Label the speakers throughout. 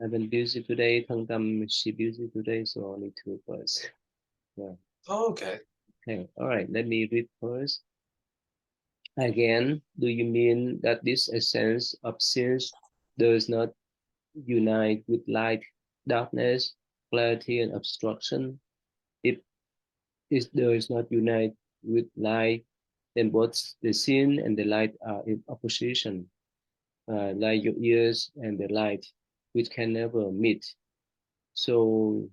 Speaker 1: I've been busy today. Thangtam, she busy today, so only two of us. Yeah.
Speaker 2: Oh, okay.
Speaker 1: Okay. All right. Let me read first. Again, do you mean that this essence of sins does not unite with light, darkness, clarity, and obstruction? If it does not unite with light, then both the sin and the light are in opposition, like your ears and the light, which can never meet. So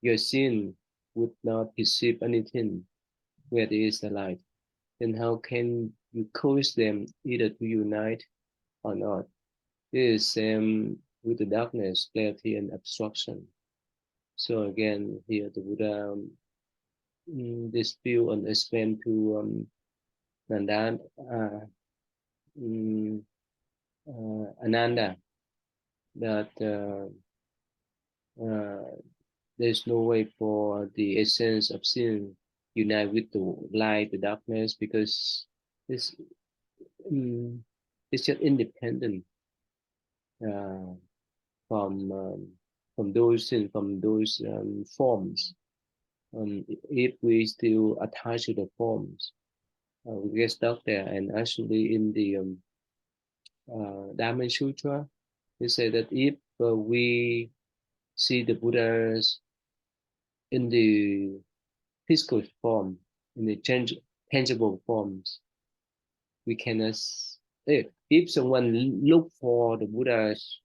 Speaker 1: your sin would not perceive anything where there is the light. Then how can you cause them either to unite or not? This is same with the darkness, clarity, and obstruction. So again, here the Buddha dispute and explain to Nanda, um, Ananda that uh, there's no way for the essence of sin unite with the light, the darkness, because it's um, it's just independent uh, from those sin, from those forms. If we still attach to the forms, we get stuck there. And actually, in the Dhamma Sutra, they say that if we see the Buddhas in the physical form, in the tangible forms, we cannot. If someone look for the Buddhas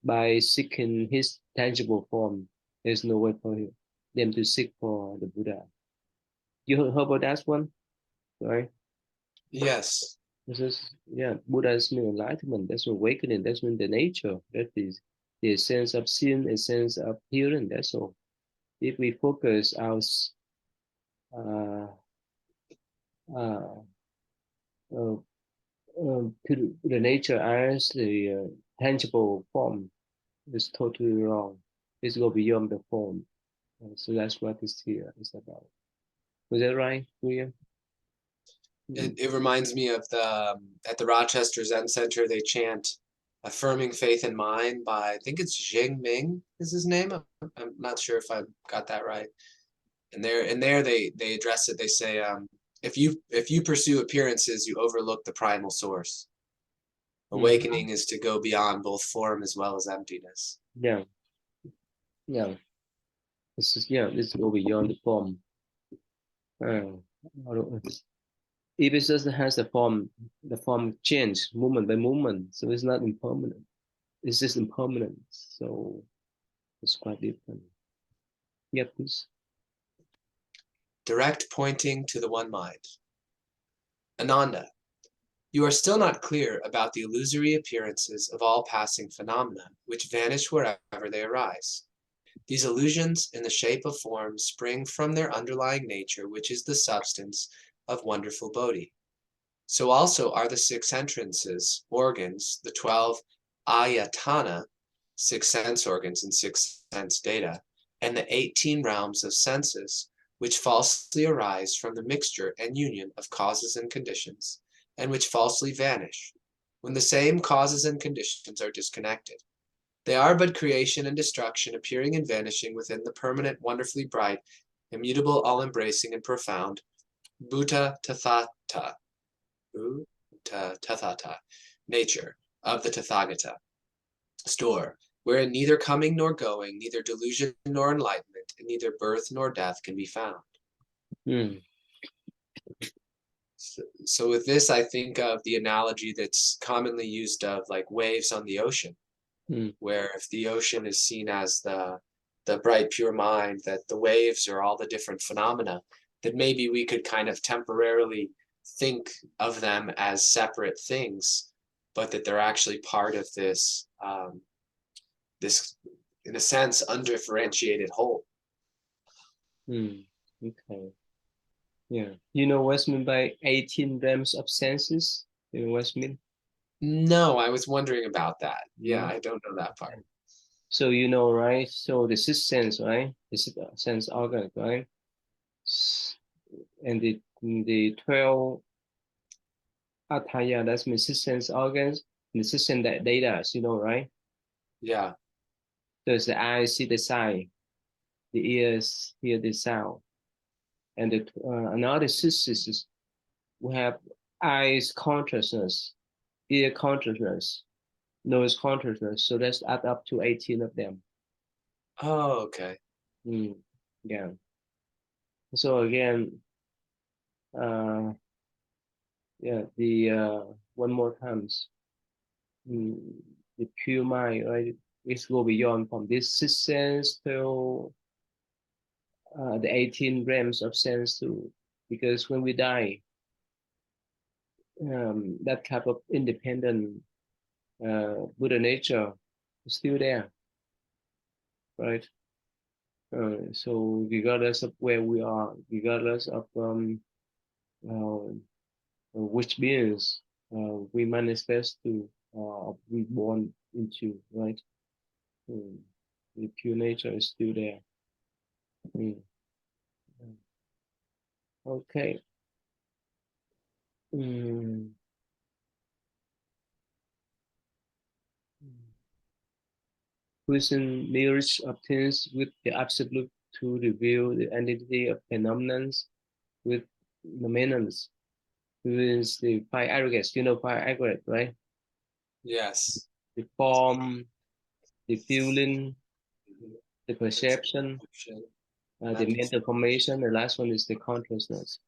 Speaker 1: by seeking his tangible form, there's no way for them to seek for the Buddha. You heard about that one, right?
Speaker 2: Yes.
Speaker 1: This is yeah, Buddha's mean enlightenment. That's awakening. That's mean the nature. That is the sense of sin, a sense of hearing. That's all. If we focus our uh, uh, uh, to the nature as the tangible form, is totally wrong. It's go beyond the form. So that's what this here is about. Was that right, William? Mm.
Speaker 2: It reminds me of the at the Rochester Zen Center they chant "Affirming Faith in Mind" by I think it's Jing Ming is his name. I'm not sure if I got that right. And there they address it. They say if you pursue appearances, you overlook the primal source.
Speaker 1: Mm.
Speaker 2: Awakening is to go beyond both form as well as emptiness.
Speaker 1: Yeah, yeah. This is yeah. This go beyond the form. Uh, if it just has the form change moment by moment, so it's not impermanent. It's just impermanent. So it's quite different. Yeah, please.
Speaker 2: Direct pointing to the one mind. Ananda, you are still not clear about the illusory appearances of all passing phenomena, which vanish wherever they arise. These illusions in the shape of form spring from their underlying nature, which is the substance of wonderful Bodhi. So also are the six entrances, organs, the 12 ayatana, six sense organs and six sense data, and the 18 realms of senses, which falsely arise from the mixture and union of causes and conditions, and which falsely vanish when the same causes and conditions are disconnected. They are but creation and destruction, appearing and vanishing within the permanent, wonderfully bright, immutable, all-embracing, and profound Bhuta Tathata, nature of the Tathagata, store, wherein neither coming nor going, neither delusion nor enlightenment, and neither birth nor death can be found.
Speaker 1: Mm.
Speaker 2: So with this, I think of the analogy that's commonly used of like waves on the ocean,
Speaker 1: Mm.
Speaker 2: where if the ocean is seen as the bright pure mind, that the waves are all the different phenomena, that maybe we could kind of temporarily think of them as separate things, but that they're actually part of this in a sense undifferentiated whole.
Speaker 1: Mm. Okay. Yeah. You know what's meant by 18 realms of senses? You know what's mean?
Speaker 2: No, I was wondering about that. Yeah,
Speaker 1: Mm.
Speaker 2: I don't know that part.
Speaker 1: So you know, right? So the sixth sense, right? The sixth sense organ, right? And the 12 Ataya, that's means six sense organs, and the six sense data, you know, right?
Speaker 2: Yeah.
Speaker 1: Because the eyes see the sight, the ears hear the sound, and another senses we have eyes consciousness, ear consciousness, nose consciousness. So let's add up to 18 of them.
Speaker 2: Oh, okay.
Speaker 1: Mm, yeah. So again, uh, yeah, the one more times, mm, the pure mind, right? It's go beyond from this six sense to the 18 realms of sense too. Because when we die, that type of independent Buddha nature is still there, right? So regardless of where we are, regardless of uh, which beings we manifest to, we born into, right? Mm. The pure nature is still there. Mm. Okay. Mm. Person merely obtains with the absolute to reveal the identity of phenomena with nominals, who is the five aggregates. You know five aggregate, right?
Speaker 2: Yes.
Speaker 1: The form, the feeling,
Speaker 2: Mhm.
Speaker 1: the perception,
Speaker 2: Perception,
Speaker 1: the
Speaker 2: mental
Speaker 1: mental formation. The last one is the consciousness.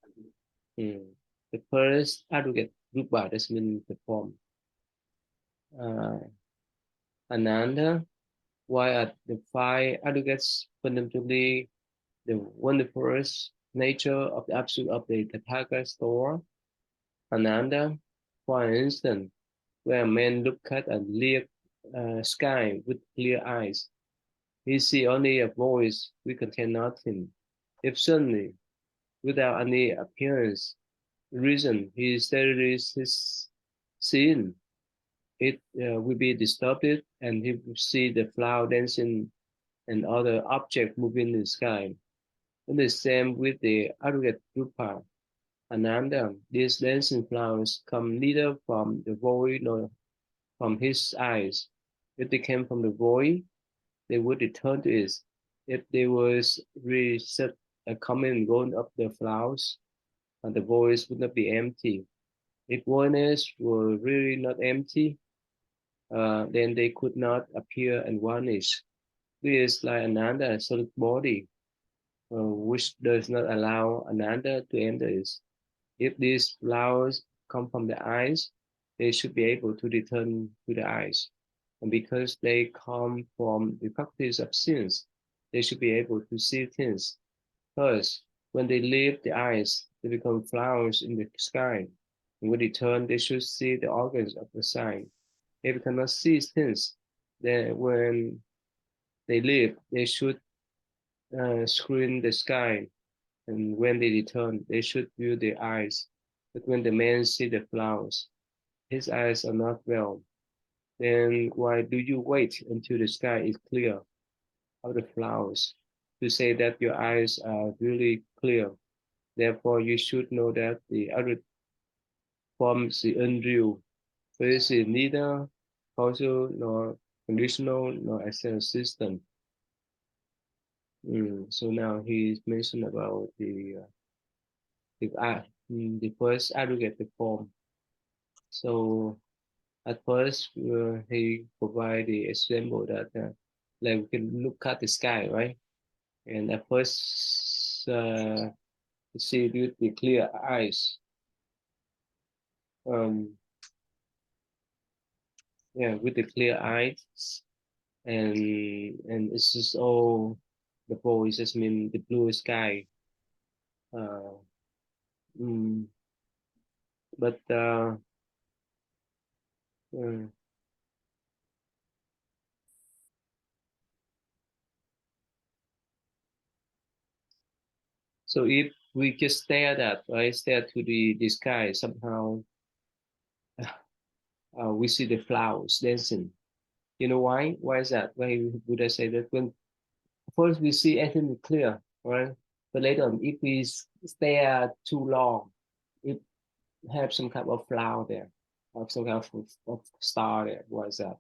Speaker 2: formation.
Speaker 1: Mm. The first aggregate group by this means the form. Uh, Ananda, while at the five aggregates fundamentally the wondrous nature of the absolute of the Tathagata store, Ananda, for instance, where men look at a clear sky with clear eyes, he see only a voice which contain nothing. If suddenly, without any appearance, reason, he steadies his seeing, it will be disturbed and he will see the flower dancing and other object moving in the sky. And the same with the aggregate Rupa, Ananda. These dancing flowers come neither from the void nor from his eyes. If they came from the void, they would return to it. If they was reset coming and going up the flowers, and the voids would not be empty. If voidness were really not empty, then they could not appear and vanish. This is like Ananda, a solid body, which does not allow Ananda to enter it. If these flowers come from the eyes, they should be able to return to the eyes. And because they come from the practice of sins, they should be able to see things. First, when they leave the eyes, they become flowers in the sky. And when they turn, they should see the organs of the sign. If they cannot see things, then when they leave, they should screen the sky. And when they return, they should view the eyes. But when the man see the flowers, his eyes are not well. Then why do you wait until the sky is clear of the flowers to say that your eyes are really clear? Therefore, you should know that the other forms the unreal, for it is neither causal nor conditional nor external system. So now he's mentioned about the first aggregate the form. So at first, he provide the example that like we can look at the sky, right? And at first, you see with the clear eyes, um, yeah, with the clear eyes, and it's just all the voice just mean the blue sky. Uh, mm, but uh, so if we just stare at that, right, stare to the sky, somehow we see the flowers dancing. You know why? Why is that? Why would I say that? When first we see everything clear, right? But later on, if we stare too long, it have some kind of flower there, or some kind of star there. Why is that?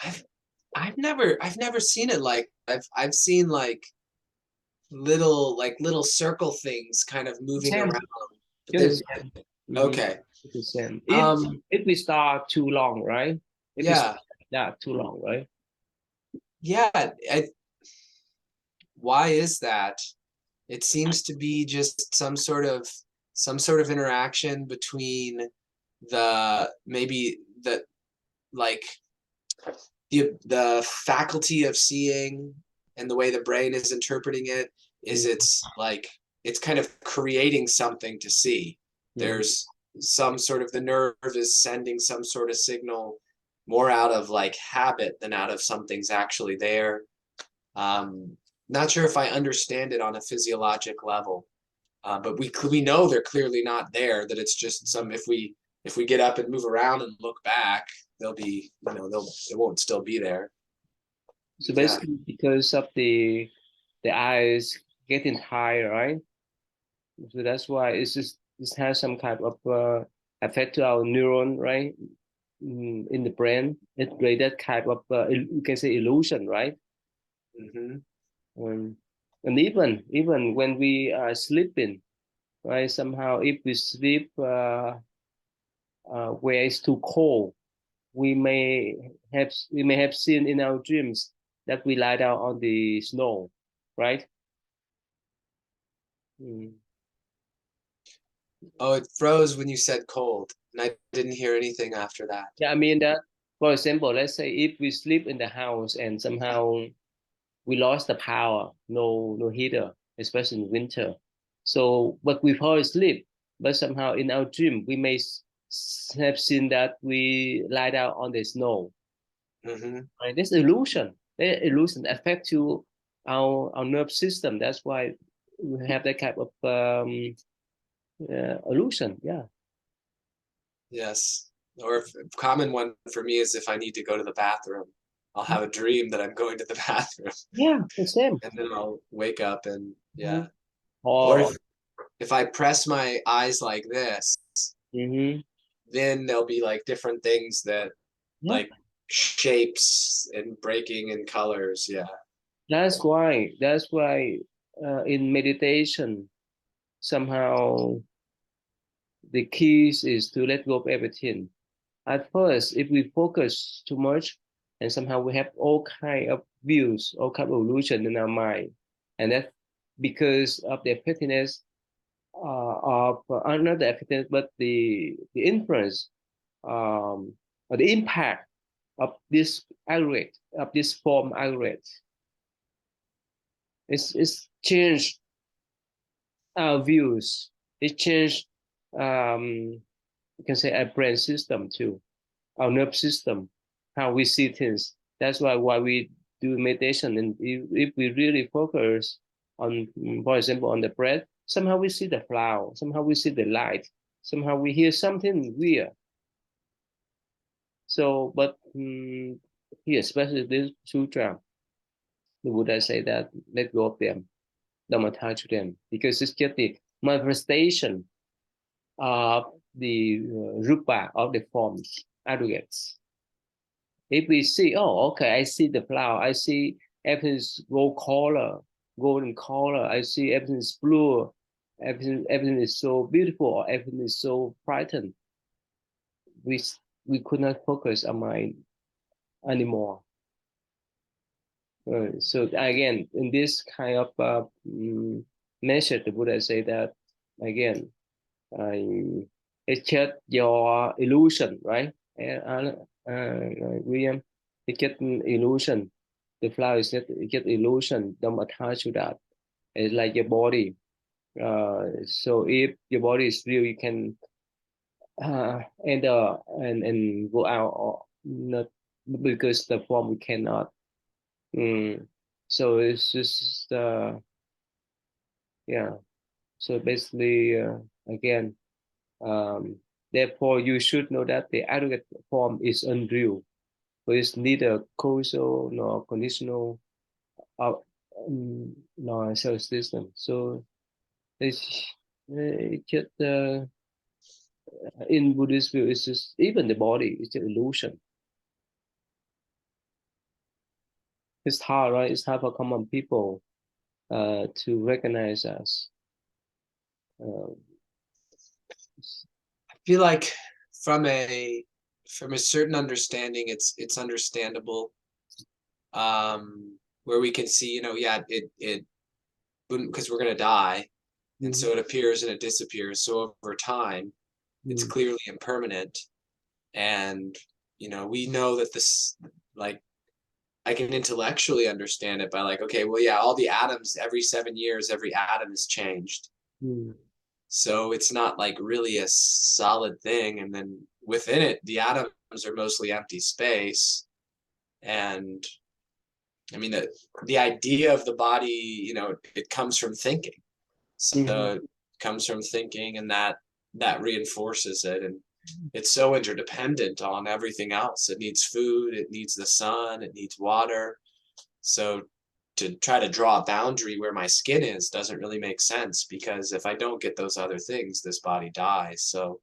Speaker 2: I've I've never seen it like I've seen little circle things kind of moving
Speaker 1: Same.
Speaker 2: around. But
Speaker 1: You're the
Speaker 2: they're
Speaker 1: same. Mm-hmm.
Speaker 2: okay.
Speaker 1: It's the same.
Speaker 2: Um,
Speaker 1: If we start too long, right? If we
Speaker 2: yeah,
Speaker 1: start that too long, right?
Speaker 2: yeah. Why is that? It seems to be just some sort of interaction between the maybe the like the faculty of seeing and the way the brain is interpreting it is it's kind of creating something to see.
Speaker 1: Mm-hmm.
Speaker 2: There's some sort of the nerve is sending some sort of signal more out of like habit than out of something's actually there. Um, Not sure if I understand it on a physiologic level, but we know they're clearly not there. That it's just some if we get up and move around and look back, they'll be they'll it won't still be there.
Speaker 1: So
Speaker 2: Yeah.
Speaker 1: basically, because of the eyes getting tired, right? So that's why it's just this has some kind of effect to our neuron, right? In the brain, it creates that kind of you can say illusion, right?
Speaker 2: Hmm.
Speaker 1: Um, and even when we are sleeping, right? Somehow, if we sleep where it's too cold, we may have seen in our dreams that we lie down on the snow, right? Mm.
Speaker 2: Oh, it froze when you said cold, and I didn't hear anything after that.
Speaker 1: Yeah, I mean that. For example, let's say if we sleep in the house and somehow we lost the power, no heater, especially in winter. So, but we fall asleep, but somehow in our dream we may have seen that we lie down on the snow.
Speaker 2: Hmm.
Speaker 1: Right? This illusion, the illusion affect you our nerve system. That's why we have that kind of illusion. Yeah.
Speaker 2: Yes. Or a common one for me is if I need to go to the bathroom, I'll have a dream that I'm going to the bathroom,
Speaker 1: Yeah, the same.
Speaker 2: and then I'll wake up and
Speaker 1: Mhm.
Speaker 2: yeah. Or
Speaker 1: Or
Speaker 2: if I press my eyes like this,
Speaker 1: mhm.
Speaker 2: then there'll be like different things that
Speaker 1: Yeah,
Speaker 2: like shapes and breaking in colors. Yeah.
Speaker 1: that's why in meditation somehow the keys is to let go of everything. At first, if we focus too much, and somehow we have all kind of views, all kind of illusion in our mind, and that because of the effectiveness of not the effectiveness, but the influence or the impact of this aggregate of this form aggregate. It's changed our views. It changed you can say our brain system too, our nerve system, how we see things. That's why we do meditation. And if we really focus on, for example, on the breath, somehow we see the flower, somehow we see the light, somehow we hear something weird. So, but here, especially this sutra, the Buddha say that let go of them, don't attach to them, because it's just the manifestation of the rupa of the forms, aggregates. If we see, oh, okay, I see the flower, I see everything's gold color, golden color, I see everything's blue, everything is so beautiful, or everything is so brightened. We we could not focus our mind anymore. So again, in this kind of measure, the Buddha say that again, it's just your illusion, right? William, it's just an illusion. The flower is just illusion. Don't attach to that. It's like your body. So if your body is real, you can enter and go out or not, because the form we cannot. Mm. So it's just yeah. So basically, again, um, therefore you should know that the aggregate form is unreal. So it's neither causal nor conditional or nor self system. So it's just in Buddhist view, it's just even the body is an illusion. It's hard, right? It's hard for common people to recognize us. Uh,
Speaker 2: I feel like from a from a certain understanding, it's understandable. Where we can see, yeah, it because we're gonna die, and
Speaker 1: mhm,
Speaker 2: so it appears and it disappears. So over time, it's
Speaker 1: mm,
Speaker 2: clearly impermanent, and we know that this, like, I can intellectually understand it by, like, okay, well, yeah, all the atoms every 7 years, every atom is changed.
Speaker 1: mm,
Speaker 2: So it's not like really a solid thing. And then within it, the atoms are mostly empty space. And I mean, the idea of the body, it comes from thinking.
Speaker 1: mhm,
Speaker 2: So it comes from thinking, and that reinforces it. And it's so interdependent on everything else. It needs food, it needs the sun, it needs water. So to try to draw a boundary where my skin is doesn't really make sense, because if I don't get those other things, this body dies. So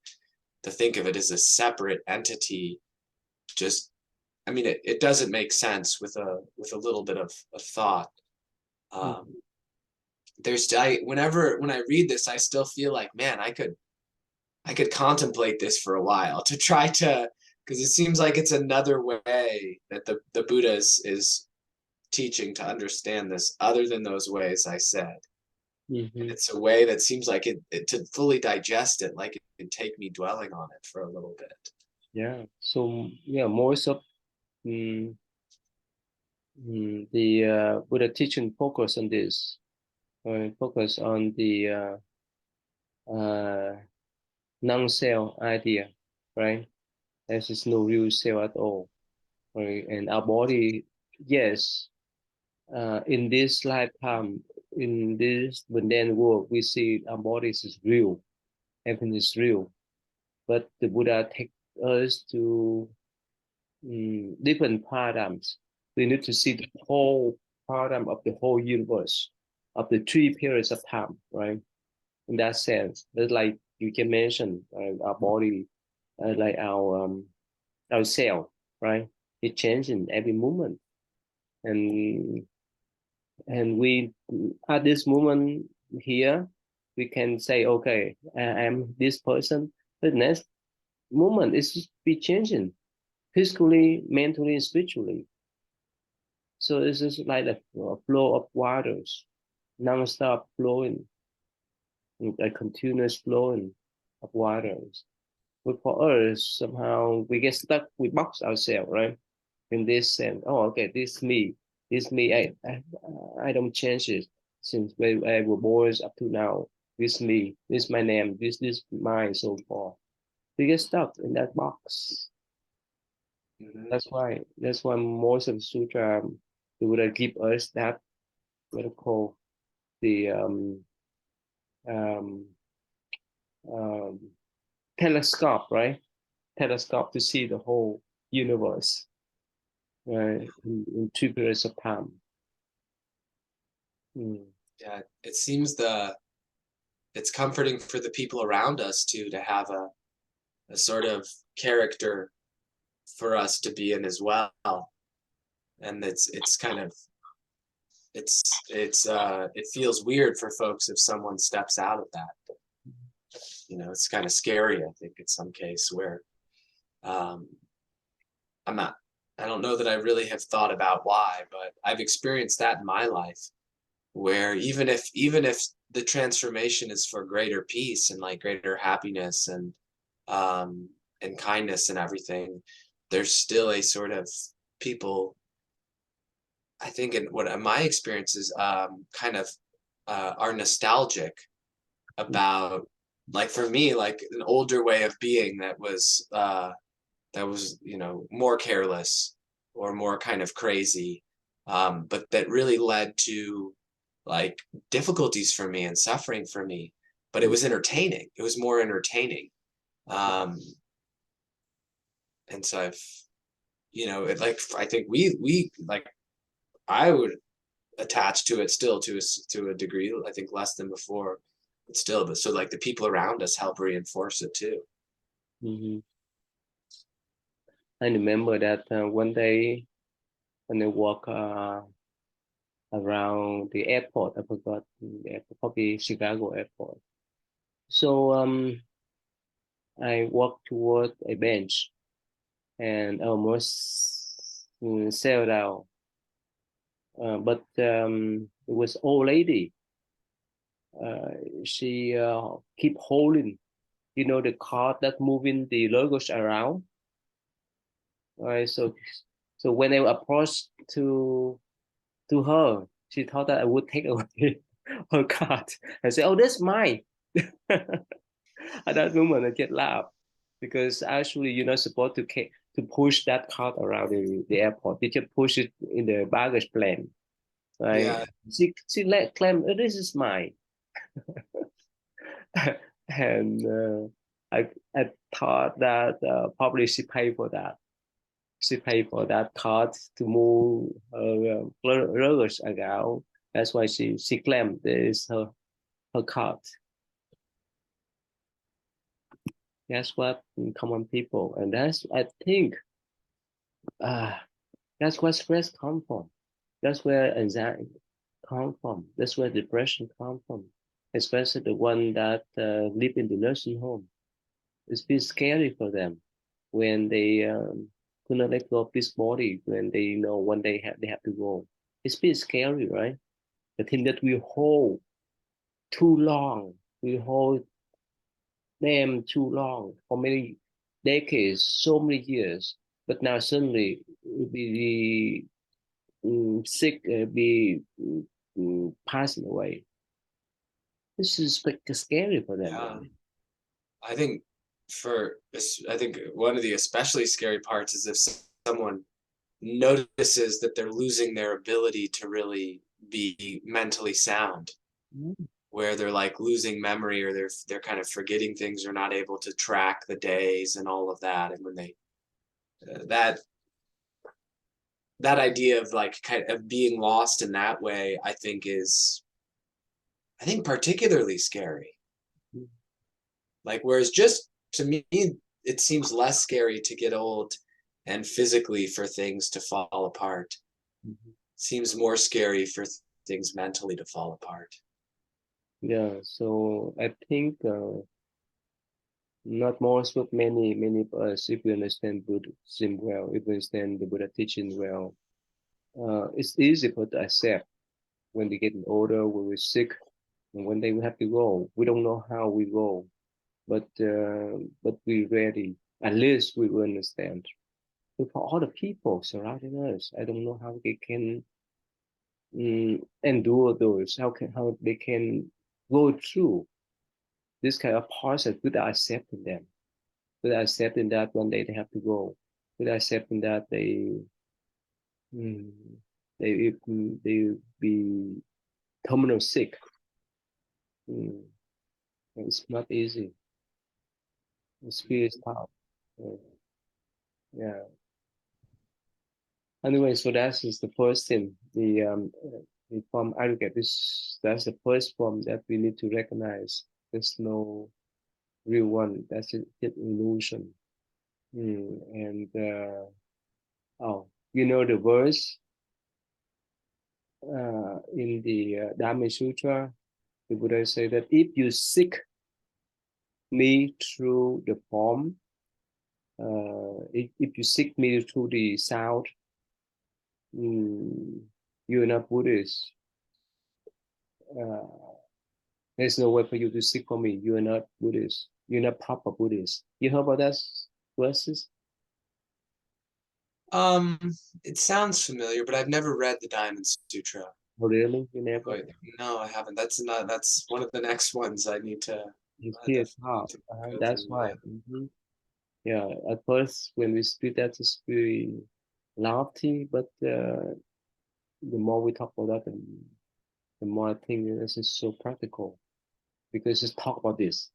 Speaker 2: to think of it as a separate entity, just, I mean, it doesn't make sense with a little bit of thought. Um,
Speaker 1: mhm,
Speaker 2: when I read this, I still feel like, man, I could contemplate this for a while to try to, because it seems like it's another way that the Buddha is teaching to understand this, other than those ways I said. And
Speaker 1: mhm.
Speaker 2: it's a way that seems like it to fully digest it, like it could take me dwelling on it for a little bit.
Speaker 1: Yeah. So yeah, most of the Buddha teaching focus on this, focus on the non-self idea, right? There's no real self at all, right? And our body, yes, in this lifetime, in this mundane world, we see our bodies is real, everything is real. But the Buddha take us to different paradigms. We need to see the whole paradigm of the whole universe, of the three periods of time, right? In that sense, it's like you can mention our body, like our cell, right? It changes in every moment, and we at this moment here, we can say, okay, I'm this person. The next moment is just be changing physically, mentally, and spiritually. So it's just like a flow of waters, non-stop flowing, a continuous flowing of waters. But for us, somehow we get stuck, we box ourselves, right? In this sense, oh, okay, this me, I don't change it since when I was born up to now. This me, this my name, this mine, so forth. We get stuck in that box.
Speaker 2: Mm-hmm.
Speaker 1: That's why most of the sutra they would give us that what I call the um, um, telescope, right? Telescope to see the whole universe, right? In two periods of time. Mm.
Speaker 2: Yeah, it seems it's comforting for the people around us too, to have a sort of character for us to be in as well. And it's kind of it feels weird for folks if someone steps out of that. It's kind of scary, I think, in some case, where um, I'm not, I don't know that I really have thought about why, but I've experienced that in my life, where even if the transformation is for greater peace and like greater happiness and kindness and everything, there's still a sort of people, I think, in what in my experience is kind of are nostalgic about, like, for me, like an older way of being that was more careless or more kind of crazy, but that really led to, like, difficulties for me and suffering for me, but it was entertaining, it was more entertaining. um and so like, I think we like, I would attach to it still, to a degree, I think less than before, but still, but so, like, the people around us help reinforce it too.
Speaker 1: Mm-hmm. I remember that one day and I walk around the airport. I forgot the airport, probably Chicago airport. So I walk toward a bench and almost sailed out. But it was old lady. Uh, she keep holding, the cart that moving the logos around. Right. So when I approached to her, she thought that I would take away her cart. I said, "Oh, that's mine." At that moment, I get laughed because actually you're not supposed to push that cart around the airport. You just push it in the baggage plane, right?
Speaker 2: Yeah,
Speaker 1: She let claim, oh, this is mine, and I thought that probably she paid for that. She paid for that cart to move her luggage around. That's why she claimed this is her cart. That's what common people, and that's I think uh, that's where stress come from. That's where anxiety come from. That's where depression come from. Especially the one that live in the nursing home. It's been scary for them when they could not let go of this body when they know one day they have to go. It's been scary, right? The thing that we hold too long, we hold them too long for many decades, so many years, but now suddenly be sick, be passing away. This is like scary for them,
Speaker 2: yeah.
Speaker 1: right?
Speaker 2: I think I think one of the especially scary parts is if someone notices that they're losing their ability to really be mentally sound,
Speaker 1: Mm-hmm.
Speaker 2: where they're like losing memory or they're kind of forgetting things or not able to track the days and all of that. And when they that idea of like kind of being lost in that way, I think particularly scary. Like whereas just to me, it seems less scary to get old and physically for things to fall apart. Seems more scary for things mentally to fall apart.
Speaker 1: Yeah, so I think not most, but many of us, if we understand Buddhism well, if we understand the Buddha teaching well, it's easy for to accept when we get older, when we're sick, and one day we have to go. We don't know how we go, but we're ready. At least we will understand. But for other people surrounding us, I don't know how they can endure those. How they can go through this kind of process without accepting them, without accepting that one day they have to go, without accepting that mm, they be terminal sick. Mm, it's not easy. It's really tough. Uh, yeah. Anyway, so that is the first thing. The form aggregate. That's the first form that we need to recognize. There's no real one. That's an illusion. And oh, the verse in the Dhamma Sutra, the Buddha say that if you seek me through the form, if you seek me through the sound, mm, you're not Buddhist. Uh, there's no way for you to seek for me. You're not Buddhist. You're not proper Buddhist. You heard about that verses?
Speaker 2: Um, it sounds familiar, but I've never read the Diamond Sutra.
Speaker 1: Oh, really? You never?
Speaker 2: Wait, no, I haven't. That's not. That's one of the next ones I need to.
Speaker 1: You
Speaker 2: I
Speaker 1: see a
Speaker 2: definitely need
Speaker 1: top.
Speaker 2: to go
Speaker 1: That's
Speaker 2: through.
Speaker 1: why.
Speaker 2: Yeah.
Speaker 1: Yeah, at first when we speak that it's very lofty, but the more we talk about that, the more I think this is so practical because it's talk about this.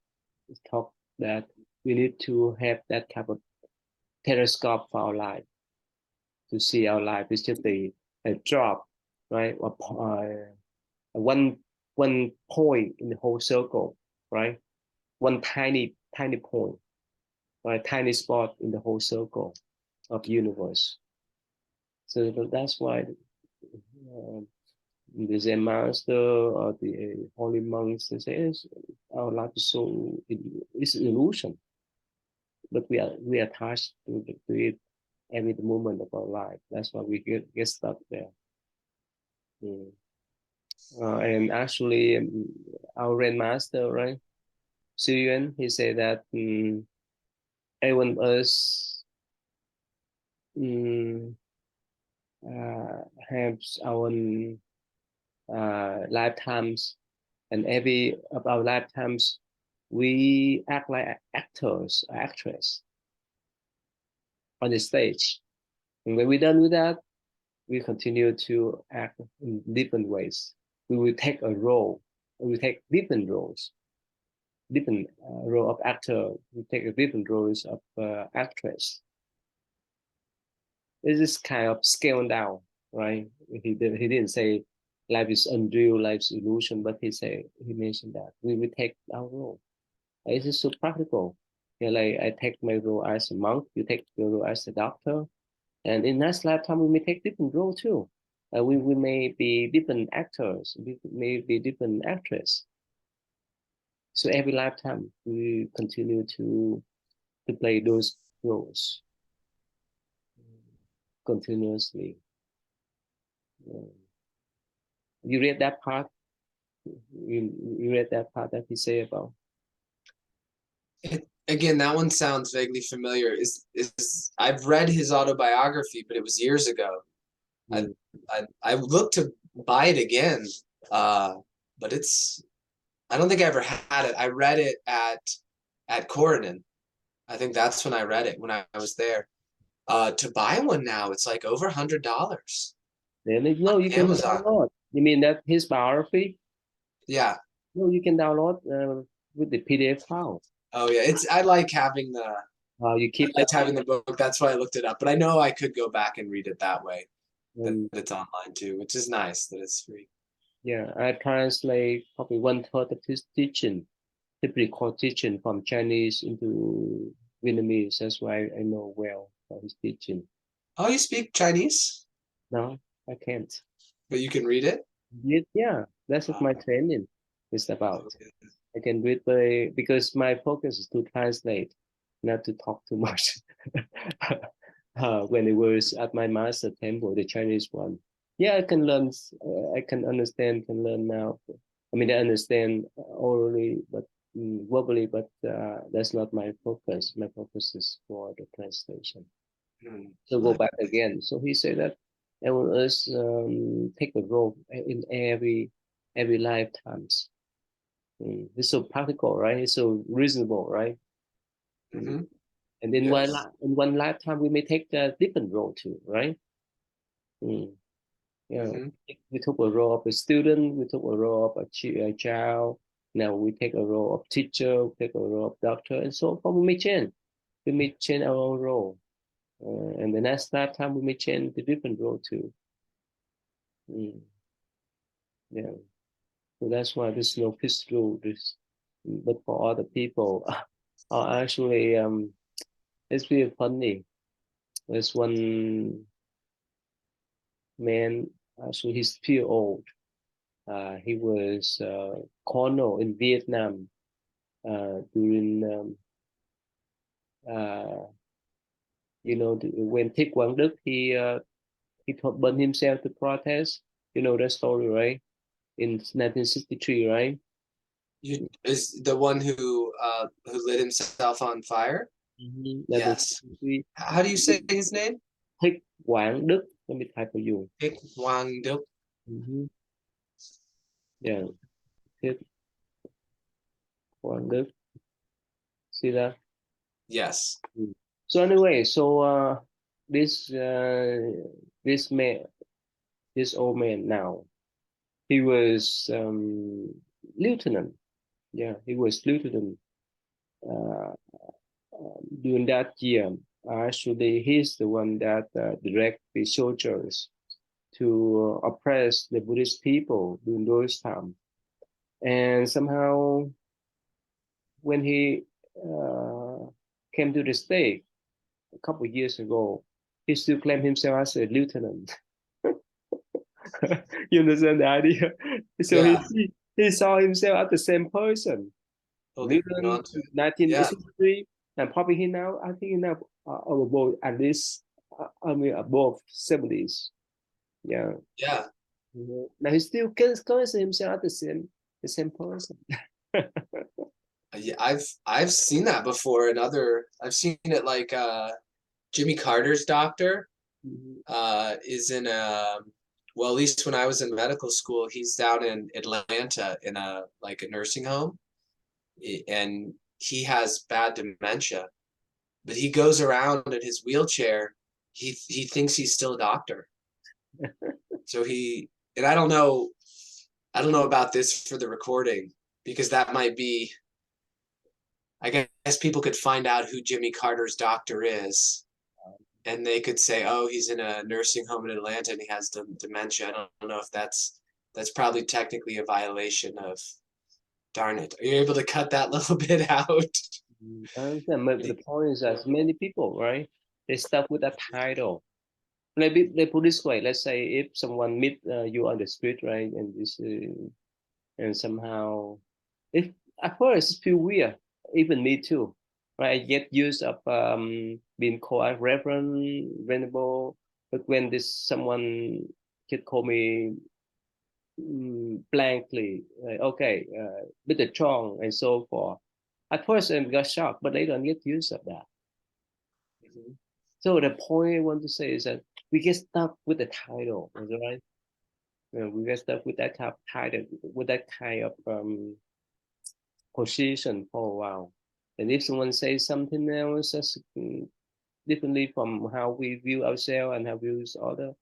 Speaker 1: It's talk that we need to have that type of telescope for our life to see our life. It's just a drop, right? One one point in the whole circle, right? One tiny point, right? Tiny spot in the whole circle of the universe. So that's why the Zen master or the holy monks they say our life is so it's an illusion, but we are attached to it every moment of our life. That's why we get stuck there. Mm. And actually, our Zen master, right, Su Yuan, he said that everyone us um, have our lifetimes, and every of our lifetimes we act like actors or actress on the stage. And when we're done with that, we continue to act in different ways. We will take a role. We will take different roles, different role of actor. We take a different roles of actress. This is kind of scaled down, right? He didn't say life is unreal, life's illusion, but he mentioned that we will take our role. It is so practical. Yeah, like I take my role as a monk, you take your role as a doctor, and in next lifetime we may take different role too. We may be different actors, we may be different actress. So every lifetime we continue to play those roles continuously. Uh, you read that part? You read that part that he say about?
Speaker 2: Again, that one sounds vaguely familiar. Is I've read his autobiography, but it was years ago. I
Speaker 1: Mm.
Speaker 2: I looked to buy it again, uh, but it's I don't think I ever had it. I read it at Corridon. I think that's when I read it when I was there. To buy one now, it's like over $100
Speaker 1: Then
Speaker 2: on
Speaker 1: no, you can
Speaker 2: Amazon.
Speaker 1: download. You mean that his biography?
Speaker 2: Yeah.
Speaker 1: No, you can download with the PDF file.
Speaker 2: Oh yeah. It's I like having the
Speaker 1: You
Speaker 2: I
Speaker 1: keep that
Speaker 2: liked having the book. That's why I looked it up. But I know I could go back and read it that way. That
Speaker 1: one.
Speaker 2: it's online too, which is nice that it's free.
Speaker 1: Yeah, I translate probably one third of his teaching, typical teaching from Chinese into Vietnamese. That's why I know well about his teaching.
Speaker 2: Oh, you speak Chinese,
Speaker 1: No, I can't.
Speaker 2: but you can read it?
Speaker 1: Yeah, that's what
Speaker 2: Uh,
Speaker 1: my training is about.
Speaker 2: okay.
Speaker 1: I can read by because my focus is to translate, not to talk too much. When it was at my master temple, the Chinese one, yeah, I can learn. I can understand, can learn now. I mean, I understand orally, but verbally, but that's not my focus. My focus is for the translation. So go back
Speaker 2: Nice.
Speaker 1: again. So he said that everyone else take a role in every lifetimes. It's so practical, right? It's so reasonable, right? Mm.
Speaker 2: Mm-hmm.
Speaker 1: And in
Speaker 2: Yes.
Speaker 1: in one lifetime, we may take a different role too, right? Mm. Yeah,
Speaker 2: Mm-hmm.
Speaker 1: we took a role of a student, we took a role of a child. Now we take a role of teacher, we take a role of doctor, and so on. We may change. We may change our own role. And the next lifetime, we may change the different role too. Mm. Yeah. So that's why there's no fixed rule. But for other people, actually, it's really funny. There's one man, actually, he's still old. He was colonel in Vietnam during, uh, when Thích Quang Đức he burned himself to protest. You know that story, right? In 1963, right?
Speaker 2: You is the one who lit himself on fire?
Speaker 1: Mm-hmm.
Speaker 2: Yes.
Speaker 1: 1963.
Speaker 2: How do you say his name?
Speaker 1: Thích Quang Đức. Let me type for you.
Speaker 2: Dick Wang Duk.
Speaker 1: Mm-hmm. Yeah, Thích Quang Đức. See that?
Speaker 2: Yes.
Speaker 1: Mm. So anyway, so this this man, this old man now, he was lieutenant. Yeah, he was lieutenant uh, during that year. Actually, he's the one that direct the soldiers to oppress the Buddhist people during those times. And somehow, when he uh, came to the state a couple of years ago, he still claimed himself as a lieutenant. You understand the idea? So
Speaker 2: Yeah,
Speaker 1: he saw himself as the same person.
Speaker 2: holding
Speaker 1: Lieutenant
Speaker 2: on to it. Yeah,
Speaker 1: 1963, and probably he now, I think he now above, at least, I mean, above 70s. Yeah.
Speaker 2: yeah.
Speaker 1: Now he still considers himself as the same person.
Speaker 2: Yeah, I've seen that before in other. I've seen it like Jimmy Carter's doctor
Speaker 1: Mhm.
Speaker 2: is in a, well, at least when I was in medical school, he's down in Atlanta in a like a nursing home, and he has bad dementia, but he goes around in his wheelchair. He thinks he's still a doctor. So he, and I don't know about this for the recording because that might be, I guess people could find out who Jimmy Carter's doctor is, and they could say, "Oh, he's in a nursing home in Atlanta and he has dementia." I don't know if that's probably technically a violation of. Darn it! Are you able to cut that little bit out?
Speaker 1: I understand, but the point is that many people, right? They stuck with that title. Maybe they put this way. Let's say if someone meet you on the street, right, and this and somehow, if at first it feel weird, even me too, right? I get used of being called a reverend, venerable, but when this someone could call me blankly, okay, Mr. Chong, and so forth. At first, I got shocked, but later I get used of that.
Speaker 2: Mhm.
Speaker 1: So the point I want to say is that we get stuck with the title, is that right? We get stuck with that kind of title, with that kind of position for a while. And if someone says something else that's differently from how we view ourselves and how we view others,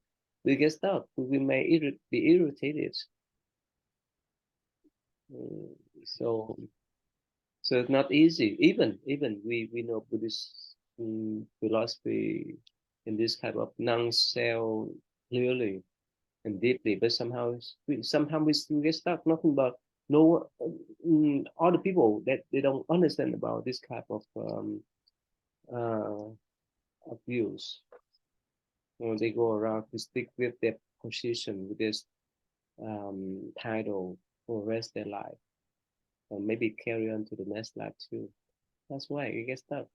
Speaker 1: we get stuck. We may be irritated. Mm, so so it's not easy. Even we know Buddhist philosophy in this type of non-self clearly and deeply, but somehow we still get stuck. Nothing but no other people that they don't understand about this type of uh, abuse. They go around to stick with their position, with this title for the rest of their life, and maybe carry on to the next life too. That's why you get stuck.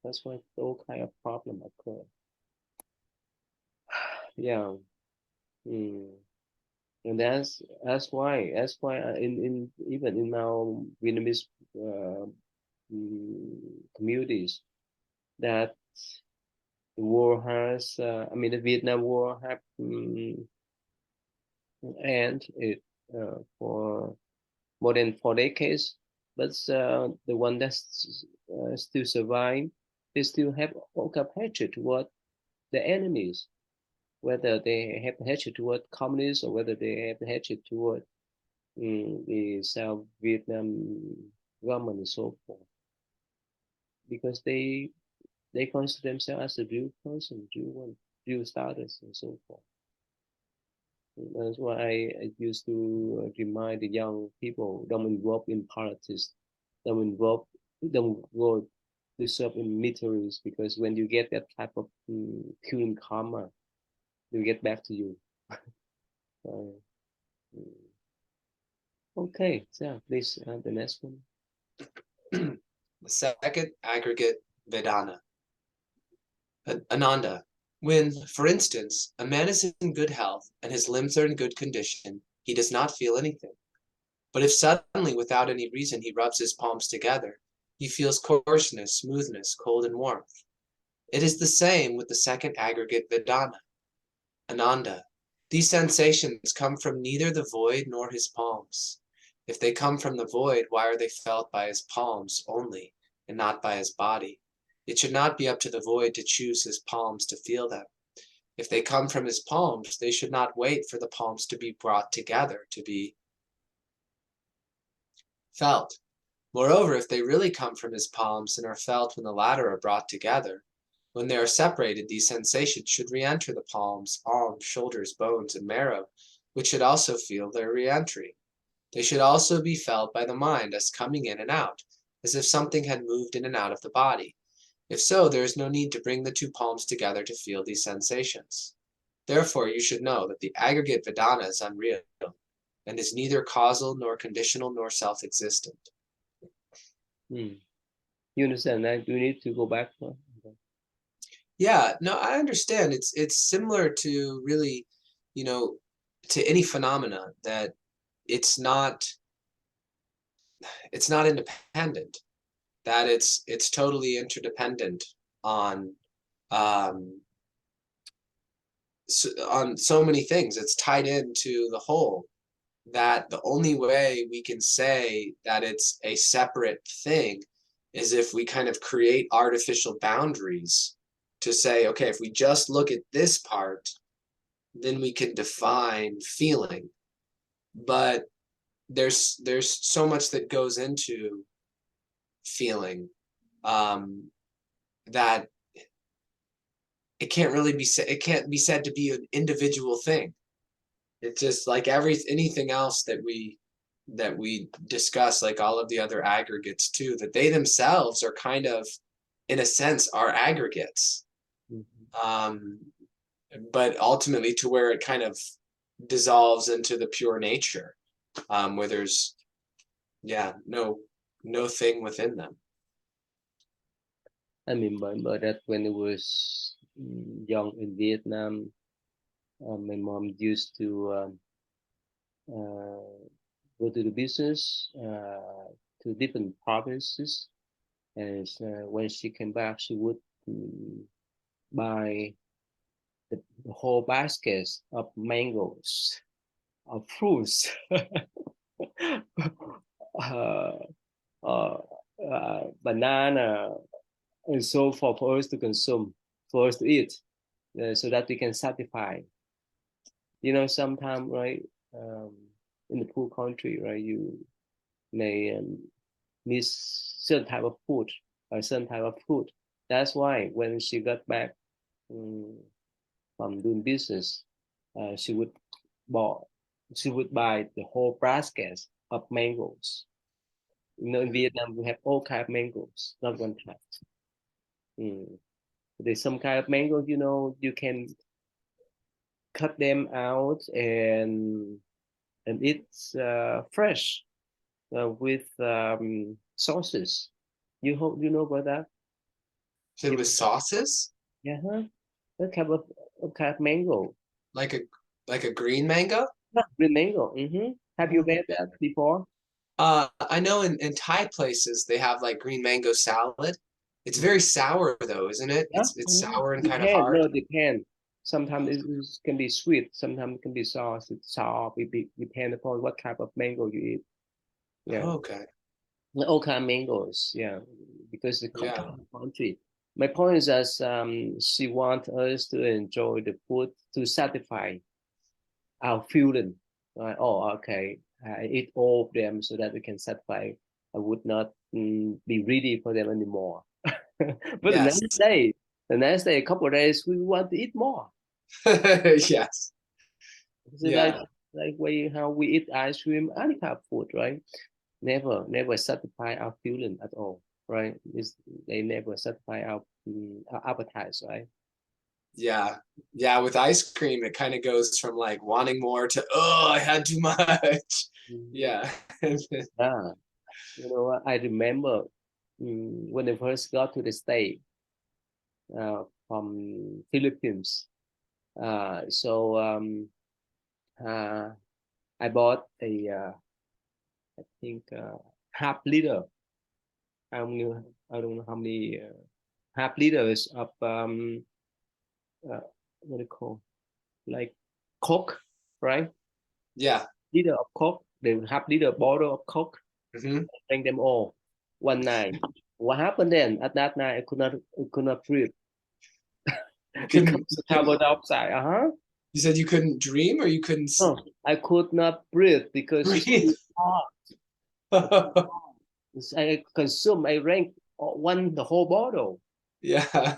Speaker 1: That's why all kind of problem occur. Yeah. Mm. And that's why in even in our Vietnamese uh, communities that the war has I mean the Vietnam War have and it for more than 4 decades, but the one that's still survive, they still have all kind of hatred toward the enemies, whether they have hatred toward communists or whether they have hatred toward the South Vietnam government and so forth, because they consider themselves as a real person, real one, real status, and so forth. And that's why I used to remind the young people don't involve in politics, don't involve, don't go to serve in militaries, because when you get that type of killing karma, you get back to you. Uh, okay, so please the next one.
Speaker 2: The second aggregate Vedana. Ananda. When, for instance, a man is in good health and his limbs are in good condition, he does not feel anything. But if suddenly, without any reason, he rubs his palms together, he feels coarseness, smoothness, cold, and warmth. It is the same with the second aggregate Vedana. Ananda. These sensations come from neither the void nor his palms. If they come from the void, why are they felt by his palms only, and not by his body? It should not be up to the void to choose his palms to feel them. If they come from his palms, they should not wait for the palms to be brought together to be felt. Moreover, if they really come from his palms and are felt when the latter are brought together, when they are separated, these sensations should re-enter the palms, arms, shoulders, bones, and marrow, which should also feel their re-entry. They should also be felt by the mind as coming in and out, as if something had moved in and out of the body. If so, there is no need to bring the two palms together to feel these sensations. Therefore, you should know that the aggregate Vedana is unreal and is neither causal nor conditional nor self-existent.
Speaker 1: Hmm. You understand that? Do you need to go back?
Speaker 2: Yeah, no, I understand. It's similar to really, you know, to any phenomena that it's not it's not independent, that it's totally interdependent on um on so many things. It's tied into the whole, that the only way we can say that it's a separate thing is if we kind of create artificial boundaries to say, okay, if we just look at this part, then we can define feeling. But there's so much that goes into feeling, um, that it can't really be said. It can't be said to be an individual thing. It's just like anything else that we discuss, like all of the other aggregates too, that they themselves are kind of, in a sense, are aggregates.
Speaker 1: Mhm.
Speaker 2: Um, but ultimately to where it kind of dissolves into the pure nature, where there's, yeah, no thing within them.
Speaker 1: I remember that when I was young in Vietnam, my mom used to uh, go to the business to different provinces, and when she came back, she would buy the whole basket of mangoes, of fruits, uh, uh, banana, and so forth for us to consume, for us to eat, so that we can satisfy. Sometimes, right, um, in the poor country, right, you may miss certain type of food or certain type of food. That's why when she got back um, from doing business, she would buy she would buy the whole basket of mangoes. In Vietnam, we have all kind of mangoes, not one type. Mm. There's some kind of mango, you can cut them out and it's fresh with sauces. You know about that?
Speaker 2: So with sauces,
Speaker 1: Yeah, huh? That kind of mango.
Speaker 2: like a green mango.
Speaker 1: Yeah, green mango. Mm-hmm. Have you
Speaker 2: Oh.
Speaker 1: read that before?
Speaker 2: I know in Thai places they have like green mango salad. It's very sour though, isn't it?
Speaker 1: Yeah,
Speaker 2: It's
Speaker 1: mhm.
Speaker 2: sour and kind of
Speaker 1: Depend.
Speaker 2: hard.
Speaker 1: No, depend. Sometimes it can be sweet. Sometimes it can be sour. It's sour. It depend upon what type of mango you eat. Yeah,
Speaker 2: Okay.
Speaker 1: all kind of mangoes. Yeah, because the
Speaker 2: Yeah.
Speaker 1: country. My point is that she wants us to enjoy the food to satisfy our feeling. Right? Oh, okay. I eat all of them so that we can satisfy. I would not be ready for them anymore. But
Speaker 2: Yes.
Speaker 1: the next day, a couple of days, we want to eat more.
Speaker 2: Yes.
Speaker 1: So
Speaker 2: Yeah.
Speaker 1: like way how we eat ice cream, any kind of food, right? Never satisfy our feeling at all, right? They never satisfy our appetite, right?
Speaker 2: Yeah. Yeah. With ice cream, it kind of goes from like wanting more to, oh, I had too much.
Speaker 1: Mhm.
Speaker 2: Yeah.
Speaker 1: Yeah, what? I remember when I first got to the state from Philippines. So uh, I bought I think half liter. I don't know, I don't know how many half liters of what do you call, like Coke, right?
Speaker 2: Yeah.
Speaker 1: Liter of Coke, the half liter bottle of Coke.
Speaker 2: Hmm.
Speaker 1: Drank them all one night. What happened then? At that night, I could not breathe because
Speaker 2: You
Speaker 1: of
Speaker 2: couldn't,
Speaker 1: carbon dioxide.
Speaker 2: you said you couldn't dream or you couldn't
Speaker 1: No, I could not breathe because it's
Speaker 2: breathe.
Speaker 1: too hot. It's too hot. I consumed. I drank the whole bottle.
Speaker 2: Yeah.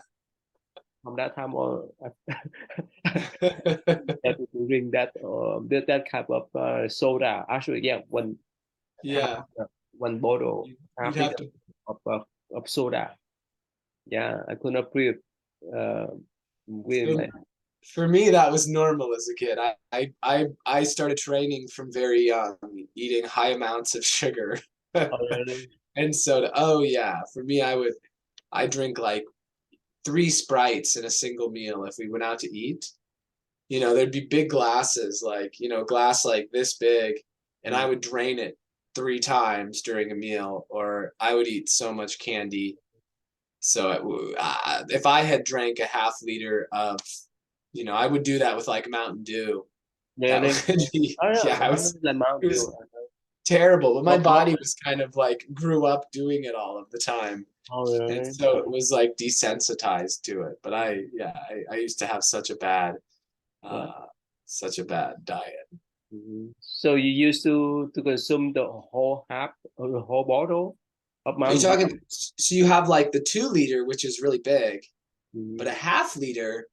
Speaker 1: From that time on, I had to drink that type of soda. Actually, yeah, half
Speaker 2: Yeah.
Speaker 1: one bottle,
Speaker 2: You'd
Speaker 1: half
Speaker 2: have
Speaker 1: liter
Speaker 2: to.
Speaker 1: of soda. Yeah, I could not breathe uh, with
Speaker 2: For,
Speaker 1: my.
Speaker 2: for me, that was normal as a kid. I started training from very young, eating high amounts of sugar
Speaker 1: Oh, really?
Speaker 2: and soda. Oh yeah, for me, I drink like 3 Sprites in a single meal if we went out to eat. There'd be big glasses, like, glass like this big, and I
Speaker 1: Mm.
Speaker 2: would drain it 3 times during a meal, or I would eat so much candy. So if I had drank a half liter of, I would do that with like Mountain Dew. That
Speaker 1: Really?
Speaker 2: would be,
Speaker 1: Oh, yeah,
Speaker 2: yeah,
Speaker 1: like
Speaker 2: it
Speaker 1: Mountain
Speaker 2: was
Speaker 1: Dew.
Speaker 2: terrible, but my
Speaker 1: Not
Speaker 2: body
Speaker 1: coffee.
Speaker 2: was kind of like grew up doing it all of the time.
Speaker 1: Oh,
Speaker 2: And
Speaker 1: really?
Speaker 2: so it was like desensitized to it. But yeah, I used to have
Speaker 1: Yeah.
Speaker 2: uh, such a bad diet.
Speaker 1: Mhm. So you used to consume the whole half or the whole bottle of
Speaker 2: Are you
Speaker 1: Mountain Dew?
Speaker 2: talking? So you have like the 2 liter, which is really big, but a
Speaker 1: Mhm.
Speaker 2: half liter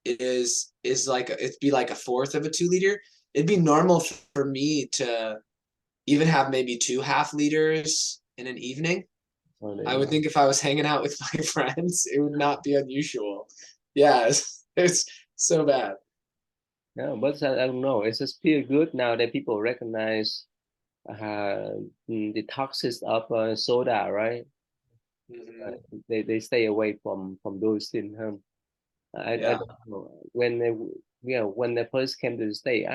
Speaker 2: is like it'd be like a fourth of a 2 liter. It'd be normal for me to even have maybe 2 half liters in an evening.
Speaker 1: Oh,
Speaker 2: I would
Speaker 1: really?
Speaker 2: think if I was hanging out with my friends, it would not be unusual. Yeah, it's so bad.
Speaker 1: Yeah, but I don't know. It's just feel good now that people recognize the toxins of soda, right?
Speaker 2: Hmm.
Speaker 1: They stay away from those things. Huh? I
Speaker 2: Yeah.
Speaker 1: don't know when they, yeah, when they first came to the state,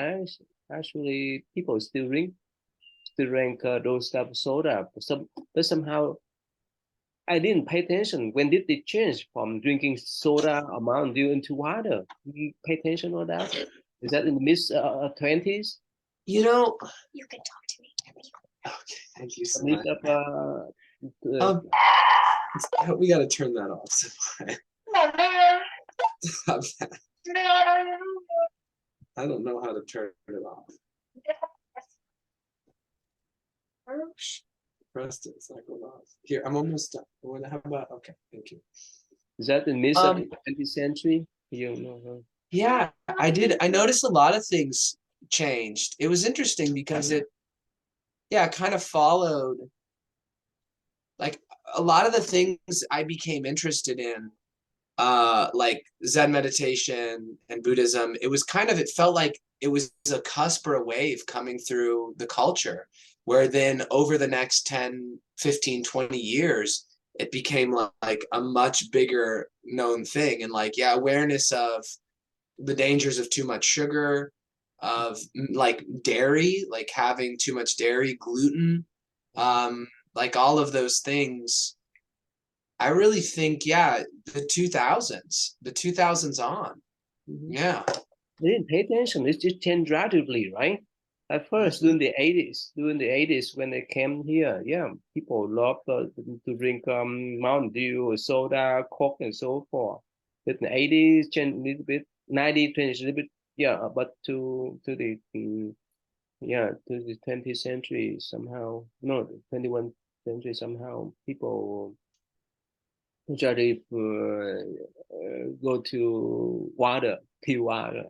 Speaker 1: actually people still drink those type of soda. But somehow I didn't pay attention. When did they change from drinking soda amount due into water? You pay attention on that? Is that in the mid 20s?
Speaker 2: You know, you can talk to me. Okay, thank you so
Speaker 1: Mid
Speaker 2: much.
Speaker 1: of uh,
Speaker 2: Um, we got to turn that off. Stop that. I don't know how to turn it off. Pressed it. It's not going off. Here, I'm almost done. How about? Okay, thank you.
Speaker 1: is that in mid of
Speaker 2: Um,
Speaker 1: 20th century? You know,
Speaker 2: yeah, I did. I noticed a lot of things changed. It was interesting because yeah, kind of followed like a lot of the things I became interested in, like Zen meditation and Buddhism. It felt like it was a cusp or a wave coming through the culture, where then over the next 10, 15, 20 years, it became like a much bigger known thing. And like, yeah, awareness of the dangers of too much sugar, of like dairy, like having too much dairy, gluten, um, like all of those things. I really think, yeah, the 2000s on.
Speaker 1: mhm.
Speaker 2: Yeah.
Speaker 1: They didn't pay attention. It just changed rapidly, right? At first,
Speaker 2: Mm-hmm.
Speaker 1: during the 80s, when they came here, yeah, people loved to drink Mountain Dew, soda, Coke, and so forth. But in the 80s, changed a little bit. 90s changed a little bit, yeah. But to the 20th century somehow, no, the 21st century somehow, people usually go to water, pure water.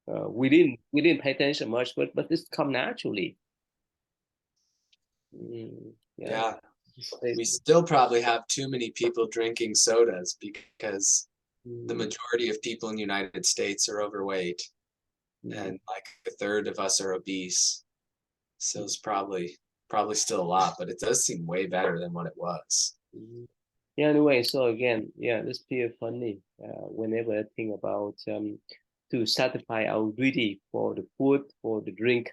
Speaker 1: We didn't pay attention much, but this come naturally. Yeah,
Speaker 2: Yeah.
Speaker 1: they,
Speaker 2: We still probably have too many people drinking sodas because the
Speaker 1: mm,
Speaker 2: majority of people in the United States are overweight
Speaker 1: mm,
Speaker 2: and like a third of us are obese. So it's probably still a lot, but it does seem way better than what it was.
Speaker 1: mm. Yeah. Anyway, so again, yeah, this feel funny. Whenever I think about to satisfy our greedy for the food, for the drink,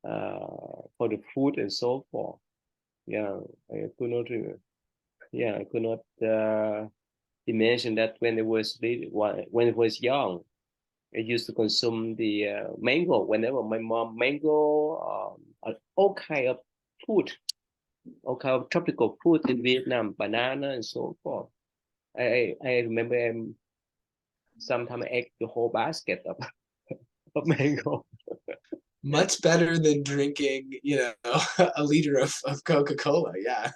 Speaker 1: for the food and so forth. Yeah, I could not. Yeah, I could not imagine that when it was young. I used to consume the mango whenever my mom mango, all kind of food, all kind of tropical food in Vietnam, banana and so forth. I remember sometimes I ate the whole basket of, of mango.
Speaker 2: Much better than drinking, a liter of Coca-Cola. Yeah.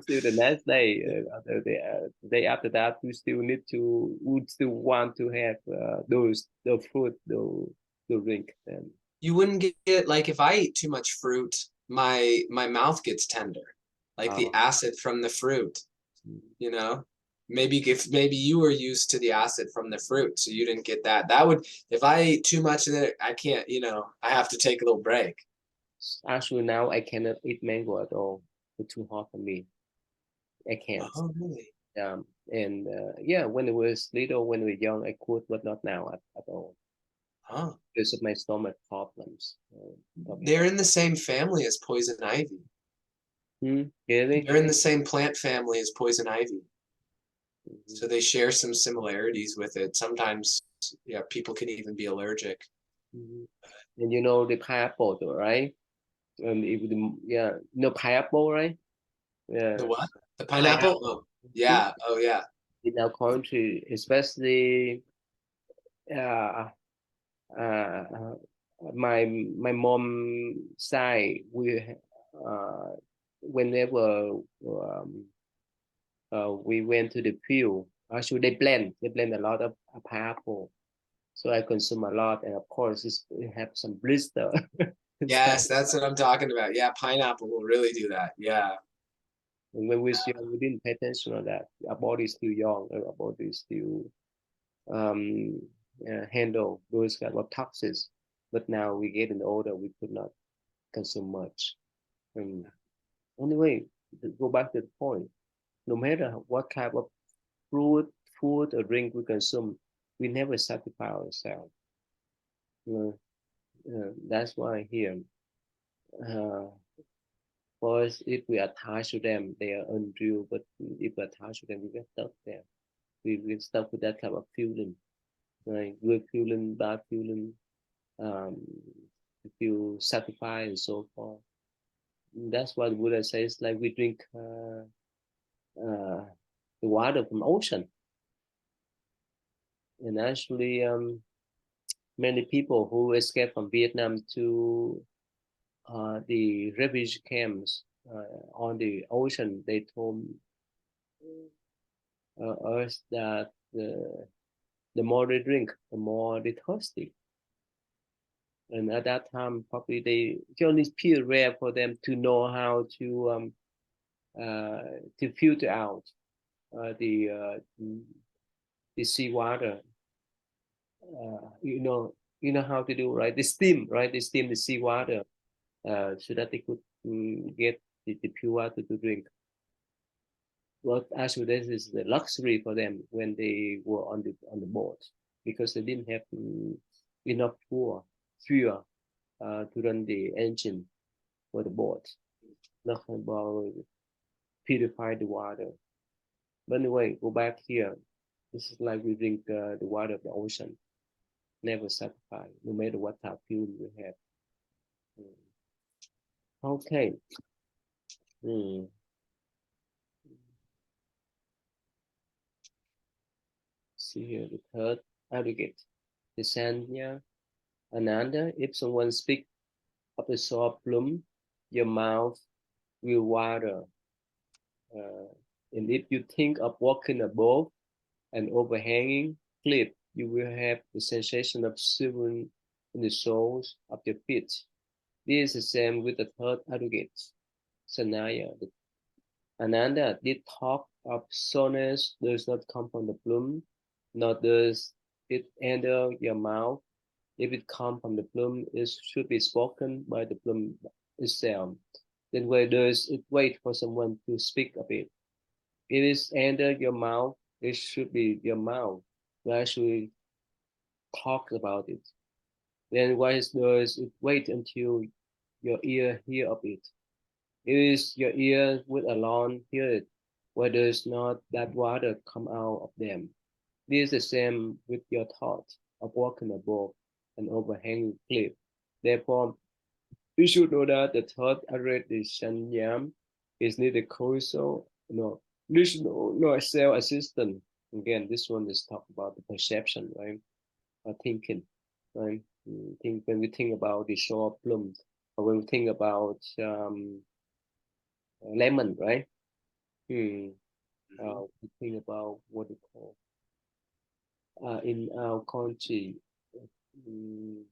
Speaker 1: Still the next day, the day after that, would still want to have the food, the drink. And
Speaker 2: You wouldn't get like if I eat too much fruit, my mouth gets tender, like the
Speaker 1: uh,
Speaker 2: acid from the fruit. you know? Maybe if maybe you were used to the acid from the fruit, so you didn't get that. That would if I ate too much of it, I can't, I have to take a little break.
Speaker 1: Actually, now I cannot eat mango at all. It's too hot for me. I can't.
Speaker 2: Oh, really?
Speaker 1: And yeah, when I was little, when we were young, I could, but not now at all
Speaker 2: Huh.
Speaker 1: because of my stomach problems. Talking
Speaker 2: They're
Speaker 1: about.
Speaker 2: in the same family as poison ivy.
Speaker 1: Really?
Speaker 2: They're in the same plant family as poison ivy.
Speaker 1: Mhm.
Speaker 2: So they share some similarities with it. Sometimes, yeah, people can even be allergic.
Speaker 1: Mhm. And you know the pineapple, though, right? If yeah, you know pineapple, right?
Speaker 2: The
Speaker 1: Yeah,
Speaker 2: what? The pineapple?
Speaker 1: pineapple.
Speaker 2: Oh, yeah. Oh, yeah.
Speaker 1: In our country, especially uh, uh, my mom side, uh, whenever we went to the field, actually they blend a lot of pineapple, so I consume a lot, and of course it have some blister inside.
Speaker 2: Yes, that's what I'm talking about. Yeah, pineapple will really do that. Yeah.
Speaker 1: And when we was young, we didn't pay attention on that. Our body is still young, our body is still um, handle those kind of toxins. But now we getting older, we could not consume much. Um, anyway, to go back to the point, no matter what type of fruit, food or drink we consume, we never satisfy ourselves. You that's why here, uh, for us, if we attach to them, they are unreal. But if we attach to them, we get stuck there. We get stuck with that type of feeling, right? Good feeling, bad feeling, um, feel satisfied and so forth. That's what Buddha says. Like we drink the water from ocean, and actually, many people who escaped from Vietnam to the refugee camps on the ocean, they told us that the more they drink, the more they thirsty. And at that time, probably they only feel rare for them to know how uh, to filter out uh, the uh, the seawater. You know how to do, right? The steam, right? They steam the seawater so that they could get the pure water to drink. Well, actually, this is the luxury for them when they were on the boat because they didn't have enough fuel to run the engine for the boat. Nothing about purify the water. But anyway, go back here. This is like we drink the water of the ocean, never satisfied, no matter what type of fuel we have. Mm. Okay. Mm. See here the third aggregate. The Sanya Ananda, if someone speaks of a sore plum, your mouth will water. Uh, and if you think of walking above an overhanging cliff, you will have the sensation of shivering in the soles of your feet. This is the same with the third aggregate, Sanaya. Ananda did talk of soreness does not come from the plum, nor does it enter your mouth. If it comes from the plum, it should be spoken by the plum itself. Then where does it wait for someone to speak of it? It is enter your mouth, it should be your mouth. Why should we talk about it? Then why does it wait until your ear hear of it? It is your ear would alone hear it. Why does not that water come out of them? This is the same with your thought of walking above an overhanging cliff. Therefore, you should know that the thought addition yam is neither causal nor rational nor self-assistant. Again, this one is talk about the perception, right? Or thinking, right? Think when we think about the shore plums, or when we think about lemon, right? Hmm.
Speaker 2: Mhm.
Speaker 1: We think about what we call in our country. mm,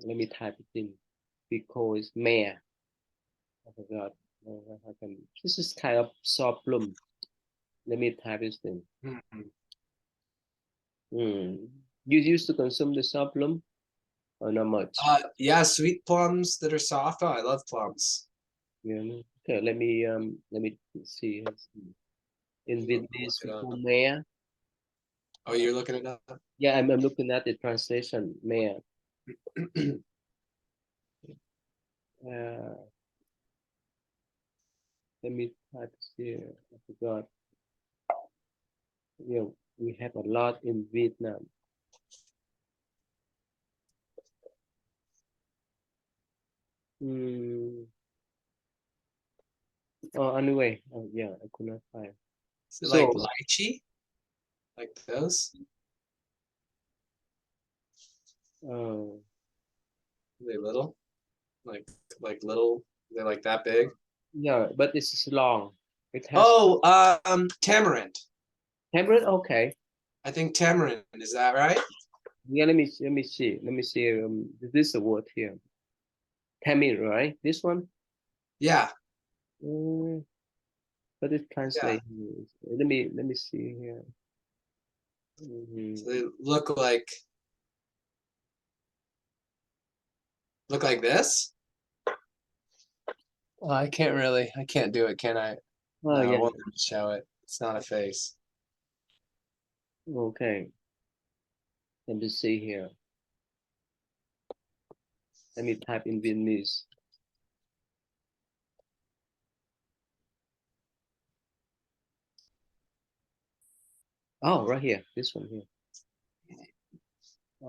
Speaker 1: Let me type it in because mare. I forgot. How can this is kind of soft plum. Let me type this thing.
Speaker 2: Mhm.
Speaker 1: Hmm. You used to consume the soft plum or not much?
Speaker 2: Yeah, sweet plums that are soft. Oh, I love plums.
Speaker 1: Yeah. No? Okay, let me see. In
Speaker 2: Look
Speaker 1: Vietnamese,
Speaker 2: it
Speaker 1: we
Speaker 2: up.
Speaker 1: call mea.
Speaker 2: Oh, you're looking it up.
Speaker 1: Yeah, I'm looking at the translation, mea. Uh, let me type this here. I forgot. Yeah, we have a lot in Vietnam. Hmm. Oh, anyway. Oh, yeah, I could not find.
Speaker 2: Is it like
Speaker 1: So,
Speaker 2: lychee? Like those?
Speaker 1: uh,
Speaker 2: Are they little? Like little? They're like that big?
Speaker 1: yeah, but this is long. It has
Speaker 2: Oh, tamarind.
Speaker 1: tamarind. Okay.
Speaker 2: I think tamarind. Is that right?
Speaker 1: Yeah, let me see. Let me see. This is a word here. Tamarind, right? This one.
Speaker 2: Yeah,
Speaker 1: Mm, but it
Speaker 2: yeah.
Speaker 1: translate here. Let me see here.
Speaker 2: So they
Speaker 1: Mhm.
Speaker 2: look like this. Oh, I can't do it, can I?
Speaker 1: Oh
Speaker 2: No,
Speaker 1: yeah.
Speaker 2: it won't let me show it. It's not a face.
Speaker 1: Okay. Let me see here. Let me type in Vietnamese. Oh, right here. This one here.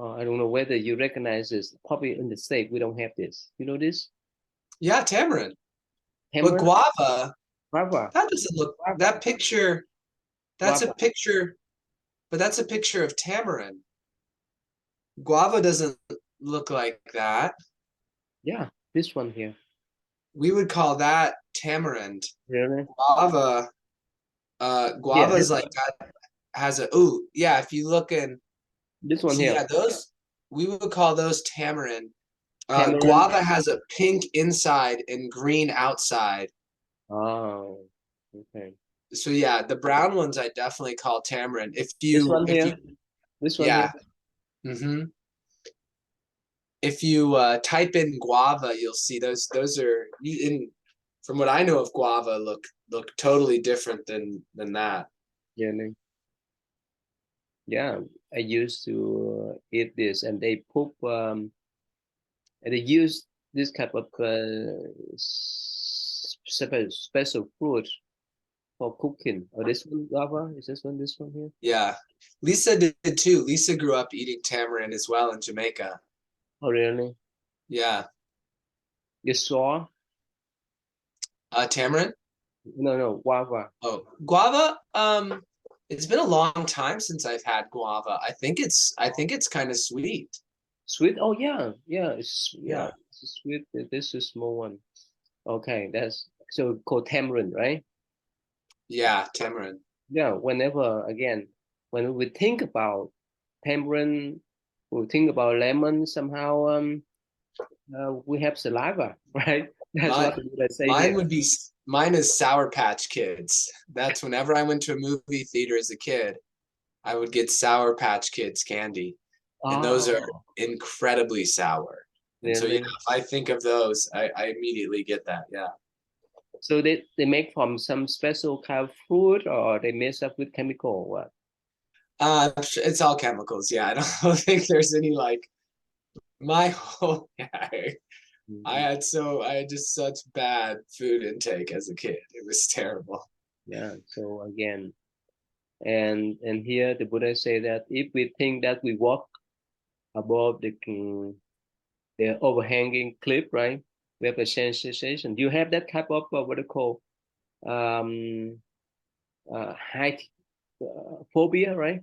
Speaker 1: I don't know whether you recognize this. Probably in the state we don't have this. You know this?
Speaker 2: Yeah, tamarind. But
Speaker 1: Tamarind,
Speaker 2: guava,
Speaker 1: guava,
Speaker 2: that doesn't look,
Speaker 1: guava,
Speaker 2: that picture, that's a
Speaker 1: guava.
Speaker 2: picture, but that's a picture of tamarind. Guava doesn't look like that.
Speaker 1: Yeah, this one here.
Speaker 2: We would call that tamarind.
Speaker 1: Really?
Speaker 2: Guava,
Speaker 1: Yeah,
Speaker 2: guava's like got, has a, ooh, yeah, if you look in,
Speaker 1: this one
Speaker 2: see,
Speaker 1: here.
Speaker 2: yeah, those, we would call those tamarind.
Speaker 1: Tamarind.
Speaker 2: Guava has a pink inside and green outside.
Speaker 1: Oh, okay.
Speaker 2: So yeah, the brown ones I definitely call tamarind.
Speaker 1: This one
Speaker 2: If you
Speaker 1: here. This one here.
Speaker 2: yeah, hmm if you type in guava, you'll see those are in from what I know of guava look totally different than that.
Speaker 1: Yeah, yeah. I used to eat this, and they put and they use this type of special fruit for cooking. Oh, this one guava? Is this one here?
Speaker 2: Yeah, Lisa did too. Lisa grew up eating tamarind as well in Jamaica.
Speaker 1: Oh, really?
Speaker 2: Yeah,
Speaker 1: You saw?
Speaker 2: tamarind.
Speaker 1: No, no, guava.
Speaker 2: Oh, guava. It's been a long time since I've had guava. I think it's kind of sweet.
Speaker 1: Sweet? Oh, yeah, yeah.
Speaker 2: Yeah.
Speaker 1: It's sweet. This is small one. Okay, that's so called tamarind, right?
Speaker 2: Yeah, tamarind.
Speaker 1: Yeah. Whenever again, when we think about tamarind, we think about lemon. Somehow, we have saliva, right? That's
Speaker 2: My
Speaker 1: what we say
Speaker 2: mine
Speaker 1: here.
Speaker 2: would be mine is Sour Patch Kids. That's whenever I went to a movie theater as a kid, I would get Sour Patch Kids candy, and those are
Speaker 1: Oh,
Speaker 2: incredibly sour. And so yeah,
Speaker 1: really?
Speaker 2: if I think of those, I immediately get that. Yeah.
Speaker 1: So they make from some special kind of fruit, or they mix up with chemical or what?
Speaker 2: It's all chemicals. Yeah, I don't think there's any like my whole yeah,
Speaker 1: Mhm.
Speaker 2: I had just such bad food intake as a kid. It was terrible.
Speaker 1: Yeah. So again, and here the Buddha say that if we think that we walk above the overhanging cliff, right? We have a sensation. Do you have that type of what they call um height phobia, right?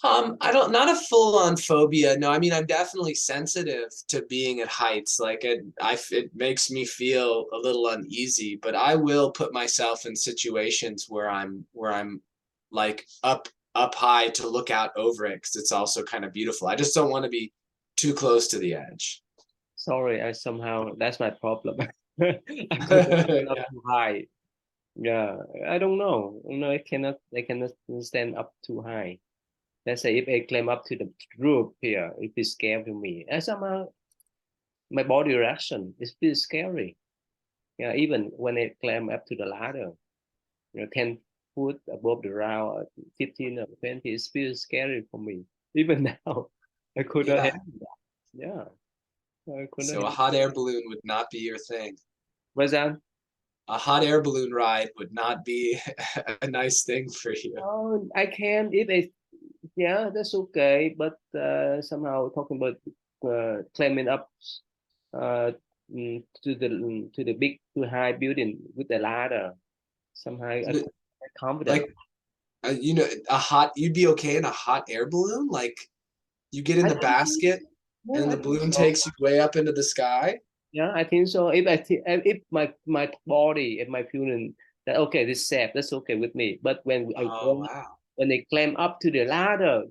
Speaker 2: I don't, not a full on phobia. No, I mean, I'm definitely sensitive to being at heights. Like it makes me feel a little uneasy, but I will put myself in situations where I'm like up high to look out over it because it's also kind of beautiful. I just don't want to be too close to the edge.
Speaker 1: Sorry, I somehow that's my problem. I prefer to be up
Speaker 2: Yeah.
Speaker 1: too high. Yeah, I don't know. No, I cannot stand up too high. Let's say if I climb up to the roof here, it is scary to me. And somehow my body reaction is feel scary. Yeah, even when I climb up to the ladder, 10 foot above the ground, 15 or 20, it feels scary for me. Even now, I could not
Speaker 2: Yeah.
Speaker 1: handle that. Yeah, I could not
Speaker 2: So a
Speaker 1: handle.
Speaker 2: hot air balloon would not be your thing.
Speaker 1: What's that?
Speaker 2: A hot air balloon ride would not be a nice thing for you.
Speaker 1: Oh, I can if I, yeah, that's okay. But somehow talking about climbing up to the big to high building with the ladder, somehow I
Speaker 2: But,
Speaker 1: could confident.
Speaker 2: like, a hot, you'd be okay in a hot air balloon? Like, you get in
Speaker 1: I
Speaker 2: the
Speaker 1: think so.
Speaker 2: basket and
Speaker 1: Yeah,
Speaker 2: then
Speaker 1: I
Speaker 2: the
Speaker 1: think
Speaker 2: balloon
Speaker 1: so.
Speaker 2: takes you way up into the sky?
Speaker 1: Yeah, I think so. If my body, if my feeling that okay, this is safe, that's okay with me. But
Speaker 2: Oh, wow.
Speaker 1: when they climb up to the ladder,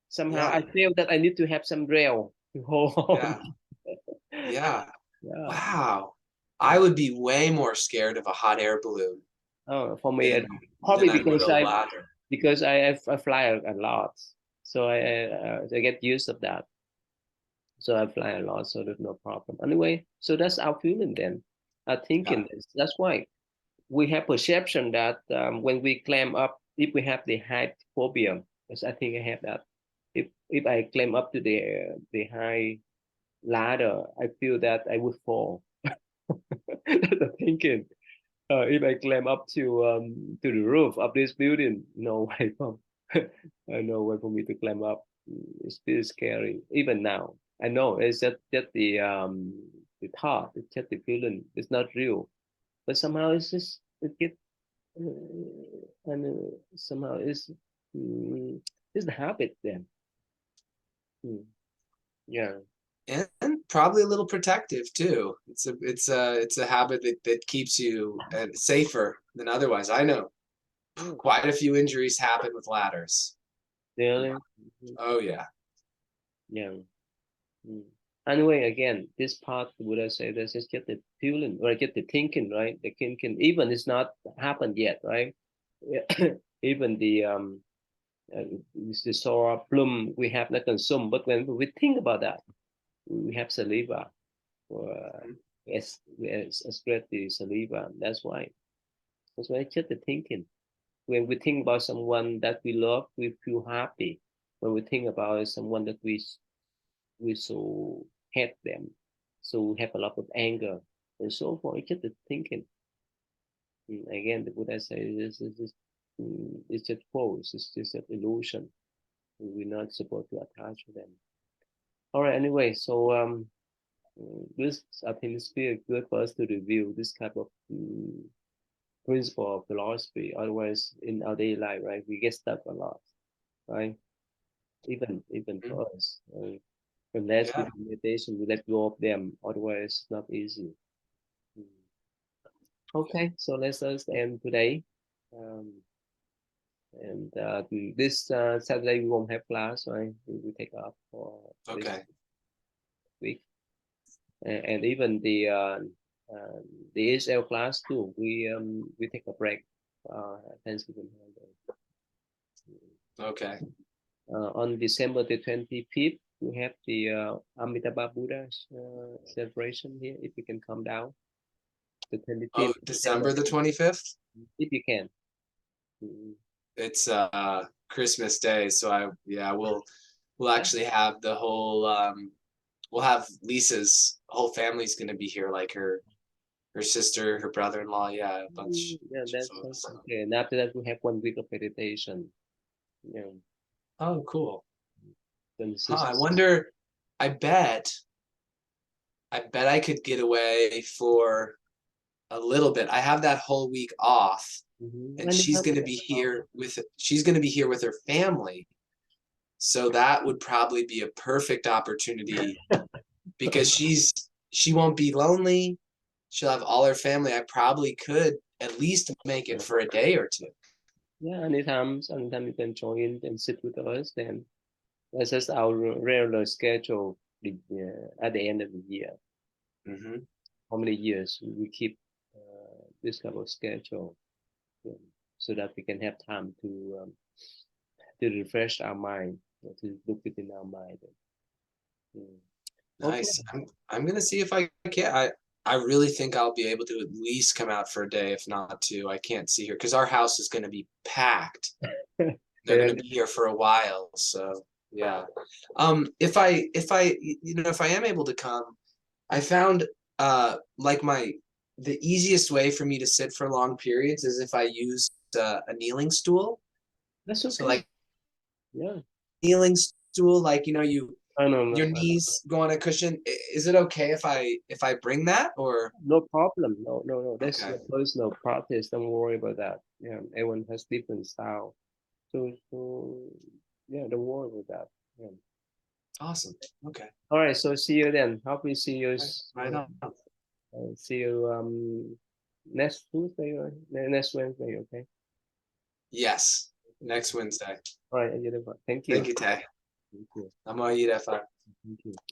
Speaker 1: somehow
Speaker 2: Yeah.
Speaker 1: I feel that I need to have some rail to hold on.
Speaker 2: Yeah. Yeah.
Speaker 1: Yeah.
Speaker 2: Wow. I
Speaker 1: Yeah.
Speaker 2: would be way more scared of a hot air balloon
Speaker 1: Oh, for me,
Speaker 2: than
Speaker 1: probably
Speaker 2: I would
Speaker 1: because
Speaker 2: a ladder.
Speaker 1: I fly a lot, so I get used of that. So I fly a lot, so there's no problem. Anyway, so that's our feeling then. Our
Speaker 2: Yeah.
Speaker 1: thinking is that's why we have perception that when we climb up, if we have the height phobia, because I think I have that. If I climb up to the high ladder, I feel that I would fall. That's the thinking. If I climb up to the roof of this building, no way from no way for me to climb up. It's still scary. Even now, I know it's just the thought, it's just the feeling. It's not real, but somehow it's just it gets and somehow mm, it's the habit then. Mm, yeah.
Speaker 2: And probably a little protective too. It's a habit that keeps you safer than otherwise. I know
Speaker 1: Mm,
Speaker 2: quite a few injuries happen with ladders.
Speaker 1: really. Mhm.
Speaker 2: Oh yeah.
Speaker 1: Yeah. Mm. Anyway, again, this part, would I say this is just the feeling or just the thinking, right? The thinking, even it's not happened yet, right? Yeah. Even uh, the sour plum we have not consumed, but when we think about that, we have saliva, or we excrete the saliva. That's why. That's why it's just the thinking. When we think about someone that we love, we feel happy. When we think about someone that we so hate them, so we have a lot of anger and so forth. It's just the thinking. Again, the Buddha says it's just false. It's just an illusion. We're not supposed to attach to them. All right. Anyway, so this I think it's very good for us to review this type of principle of philosophy. Otherwise, in our daily life, right, we get stuck a lot, right? Even
Speaker 2: Mhm.
Speaker 1: for us, unless we
Speaker 2: Yeah.
Speaker 1: do meditation, we let go of them. Otherwise, it's not easy. Mm. Okay, so let's just end today. Um, and this Saturday we won't have class, right? We take off for this
Speaker 2: Okay.
Speaker 1: week, and even uh, the ESL class too. We take a break. Thanksgiving holiday.
Speaker 2: Okay.
Speaker 1: On December the 25th, we have the Amitabha Buddha celebration here. If you can come down, the
Speaker 2: Oh,
Speaker 1: 25th December,
Speaker 2: December the 25th?
Speaker 1: if you can. Mm,
Speaker 2: It's Christmas Day, so we'll actually have the whole we'll have Lisa's whole family's gonna be here, like her sister, her brother-in-law, yeah, a
Speaker 1: Yeah,
Speaker 2: bunch
Speaker 1: that's
Speaker 2: of us.
Speaker 1: okay. And after that, we have 1 week of meditation. Yeah,
Speaker 2: Oh, cool.
Speaker 1: then
Speaker 2: Huh, I
Speaker 1: six.
Speaker 2: wonder, I bet I could get away for a little bit. I have that whole week off, and
Speaker 1: And
Speaker 2: she's gonna be here with her family. So that would probably be a perfect opportunity because she won't be lonely. She'll have all her family. I probably could at least make it for a day or two.
Speaker 1: yeah, anytime you can join and sit with us. Then that's just our regular schedule at the end of the year.
Speaker 2: Hmm.
Speaker 1: How many years we keep this kind of schedule? um, so that we can have time to refresh our mind, to look within our mind. Mm. Okay.
Speaker 2: Nice. I'm gonna see if I can. I really think I'll be able to at least come out for a day, if not two. I can't see here because our house is gonna be packed. They're
Speaker 1: Yeah,
Speaker 2: gonna be here for a while, so yeah. If I am able to come, I found like the easiest way for me to sit for long periods is if I use a kneeling stool.
Speaker 1: that's
Speaker 2: So
Speaker 1: okay.
Speaker 2: like
Speaker 1: Yeah.
Speaker 2: kneeling stool, like you
Speaker 1: I know,
Speaker 2: your
Speaker 1: no,
Speaker 2: knees go on a cushion. Is it okay if I bring that or
Speaker 1: no problem. No, no, no. That's
Speaker 2: okay?
Speaker 1: your personal practice. Don't worry about that. Yeah, everyone has different style. So yeah, don't worry about that. Yeah.
Speaker 2: Awesome. Okay.
Speaker 1: All right. So see you then. Hope we see you.
Speaker 2: Right on.
Speaker 1: See you next Tuesday or next Wednesday. Okay.
Speaker 2: Yes. Next Wednesday.
Speaker 1: All right. Thank
Speaker 2: Thank
Speaker 1: you.
Speaker 2: you, Tay.
Speaker 1: Thank you.
Speaker 2: I'm gonna eat at 5.
Speaker 1: Thank you.